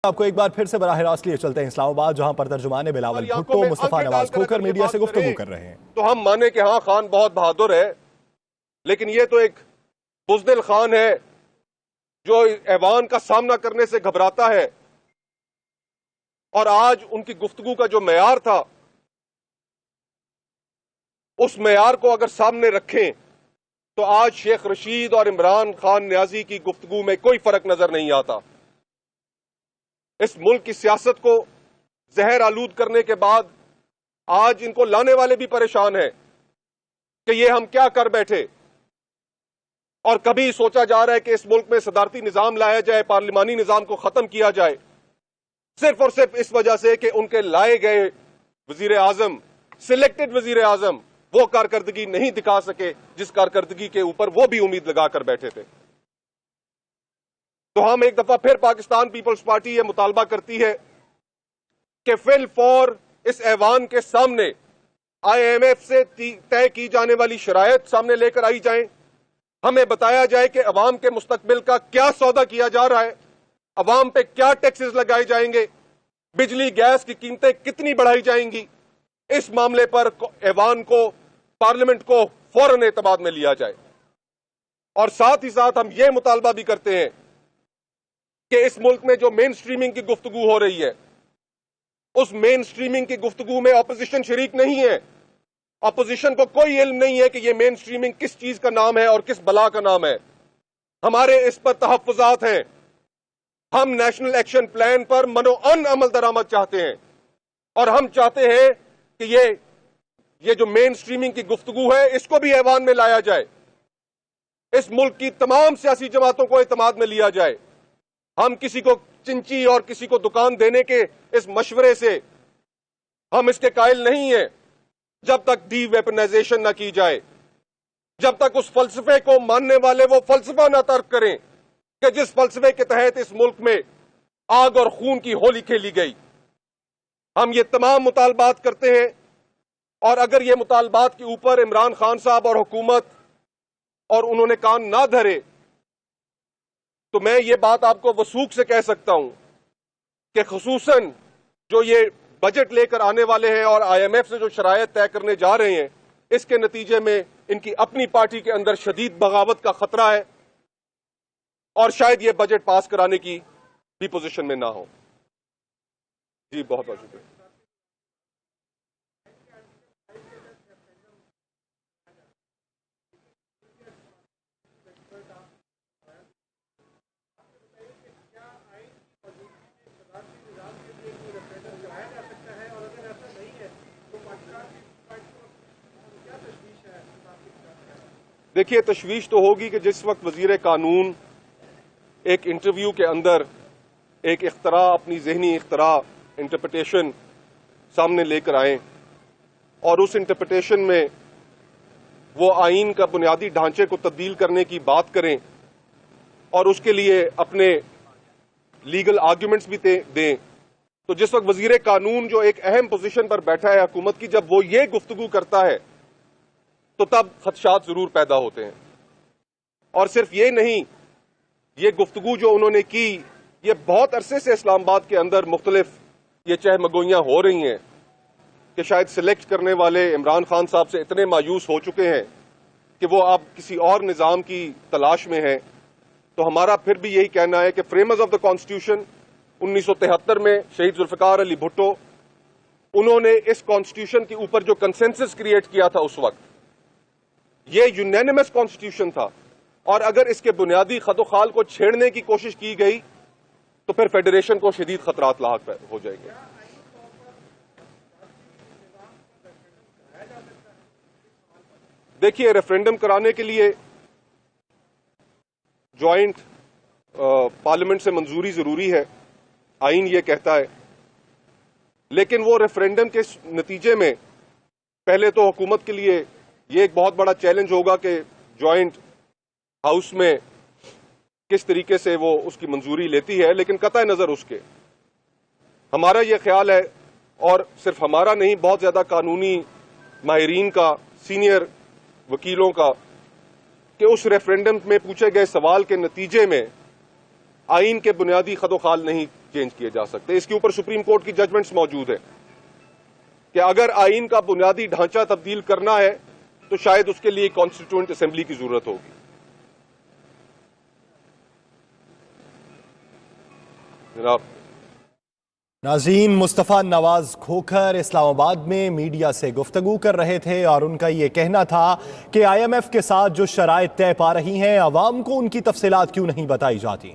آپ کو ایک بار پھر سے براہ راست لیے چلتے ہیں اسلام آباد، جہاں پر ترجمان بلاول بھٹو مصطفیٰ نواز کھوکر میڈیا سے گفتگو کر رہے ہیں۔ تو ہم مانے کہ ہاں خان بہت بہادر ہے، لیکن یہ تو ایک بزدل خان ہے جو ایوان کا سامنا کرنے سے گھبراتا ہے، اور آج ان کی گفتگو کا جو معیار تھا اس معیار کو اگر سامنے رکھیں تو آج شیخ رشید اور عمران خان نیازی کی گفتگو میں کوئی فرق نظر نہیں آتا۔ اس ملک کی سیاست کو زہر آلود کرنے کے بعد آج ان کو لانے والے بھی پریشان ہیں کہ یہ ہم کیا کر بیٹھے، اور کبھی سوچا جا رہا ہے کہ اس ملک میں صدارتی نظام لایا جائے، پارلیمانی نظام کو ختم کیا جائے، صرف اور صرف اس وجہ سے کہ ان کے لائے گئے وزیر اعظم، سلیکٹڈ وزیر اعظم وہ کارکردگی نہیں دکھا سکے جس کارکردگی کے اوپر وہ بھی امید لگا کر بیٹھے تھے۔ تو ہم ایک دفعہ پھر پاکستان پیپلز پارٹی یہ مطالبہ کرتی ہے کہ فی الفور اس ایوان کے سامنے آئی ایم ایف سے طے کی جانے والی شرائط سامنے لے کر آئی جائیں، ہمیں بتایا جائے کہ عوام کے مستقبل کا کیا سودا کیا جا رہا ہے، عوام پہ کیا ٹیکسز لگائے جائیں گے، بجلی گیس کی قیمتیں کتنی بڑھائی جائیں گی۔ اس معاملے پر ایوان کو، پارلیمنٹ کو فوراً اعتماد میں لیا جائے، اور ساتھ ہی ساتھ ہم یہ مطالبہ بھی کرتے ہیں کہ اس ملک میں جو مین سٹریمنگ کی گفتگو ہو رہی ہے، اس مین سٹریمنگ کی گفتگو میں اپوزیشن شریک نہیں ہے۔ اپوزیشن کو کوئی علم نہیں ہے کہ یہ مین سٹریمنگ کس چیز کا نام ہے اور کس بلا کا نام ہے۔ ہمارے اس پر تحفظات ہیں۔ ہم نیشنل ایکشن پلان پر منوعن عمل درآمد چاہتے ہیں، اور ہم چاہتے ہیں کہ یہ جو مین سٹریمنگ کی گفتگو ہے اس کو بھی ایوان میں لایا جائے، اس ملک کی تمام سیاسی جماعتوں کو اعتماد میں لیا جائے۔ ہم کسی کو چنچی اور کسی کو دکان دینے کے اس مشورے سے ہم اس کے قائل نہیں ہیں جب تک ڈی ویپنائزیشن نہ کی جائے، جب تک اس فلسفے کو ماننے والے وہ فلسفہ نہ ترک کریں کہ جس فلسفے کے تحت اس ملک میں آگ اور خون کی ہولی کھیلی گئی۔ ہم یہ تمام مطالبات کرتے ہیں، اور اگر یہ مطالبات کے اوپر عمران خان صاحب اور حکومت اور انہوں نے کان نہ دھرے تو میں یہ بات آپ کو وثوق سے کہہ سکتا ہوں کہ خصوصاً جو یہ بجٹ لے کر آنے والے ہیں اور آئی ایم ایف سے جو شرائط طے کرنے جا رہے ہیں، اس کے نتیجے میں ان کی اپنی پارٹی کے اندر شدید بغاوت کا خطرہ ہے، اور شاید یہ بجٹ پاس کرانے کی بھی پوزیشن میں نہ ہو۔ جی بہت بہت شکریہ۔ دیکھیے، تشویش تو ہوگی کہ جس وقت وزیر قانون ایک انٹرویو کے اندر ایک اختراع، اپنی ذہنی اختراع، انٹرپریٹیشن سامنے لے کر آئیں، اور اس انٹرپریٹیشن میں وہ آئین کا بنیادی ڈھانچے کو تبدیل کرنے کی بات کریں اور اس کے لیے اپنے لیگل آرگیومنٹس بھی دیں، تو جس وقت وزیر قانون جو ایک اہم پوزیشن پر بیٹھا ہے حکومت کی، جب وہ یہ گفتگو کرتا ہے تو تب خدشات ضرور پیدا ہوتے ہیں۔ اور صرف یہ نہیں، یہ گفتگو جو انہوں نے کی، یہ بہت عرصے سے اسلام آباد کے اندر مختلف یہ چہمگوئیاں ہو رہی ہیں کہ شاید سلیکٹ کرنے والے عمران خان صاحب سے اتنے مایوس ہو چکے ہیں کہ وہ اب کسی اور نظام کی تلاش میں ہیں۔ تو ہمارا پھر بھی یہی کہنا ہے کہ فریمرز آف دا کانسٹیٹیوشن 1973 میں شہید ذوالفقار علی بھٹو، انہوں نے اس کانسٹیٹیوشن کے اوپر جو کنسنسس کریٹ کیا تھا اس وقت، یہ یونینیمس کانسٹیٹیوشن تھا، اور اگر اس کے بنیادی خط و خال کو چھیڑنے کی کوشش کی گئی تو پھر فیڈریشن کو شدید خطرات لاحق ہو جائیں گے۔ دیکھیے، ریفرینڈم کرانے کے لیے جوائنٹ پارلیمنٹ سے منظوری ضروری ہے، آئین یہ کہتا ہے، لیکن وہ ریفرینڈم کے نتیجے میں پہلے تو حکومت کے لیے یہ ایک بہت بڑا چیلنج ہوگا کہ جوائنٹ ہاؤس میں کس طریقے سے وہ اس کی منظوری لیتی ہے، لیکن قطع نظر اس کے ہمارا یہ خیال ہے، اور صرف ہمارا نہیں، بہت زیادہ قانونی ماہرین کا، سینئر وکیلوں کا، کہ اس ریفرینڈم میں پوچھے گئے سوال کے نتیجے میں آئین کے بنیادی خد و خال نہیں چینج کیے جا سکتے. اس کے اوپر سپریم کورٹ کی ججمنٹس موجود ہیں کہ اگر آئین کا بنیادی ڈھانچہ تبدیل کرنا ہے تو شاید اس کے لیے کانسٹیٹیوئنٹ اسمبلی کی ضرورت ہوگی. جناب ناظرین، مصطفیٰ نواز کھوکھر اسلام آباد میں میڈیا سے گفتگو کر رہے تھے اور ان کا یہ کہنا تھا کہ آئی ایم ایف کے ساتھ جو شرائط طے پا رہی ہیں، عوام کو ان کی تفصیلات کیوں نہیں بتائی جاتی.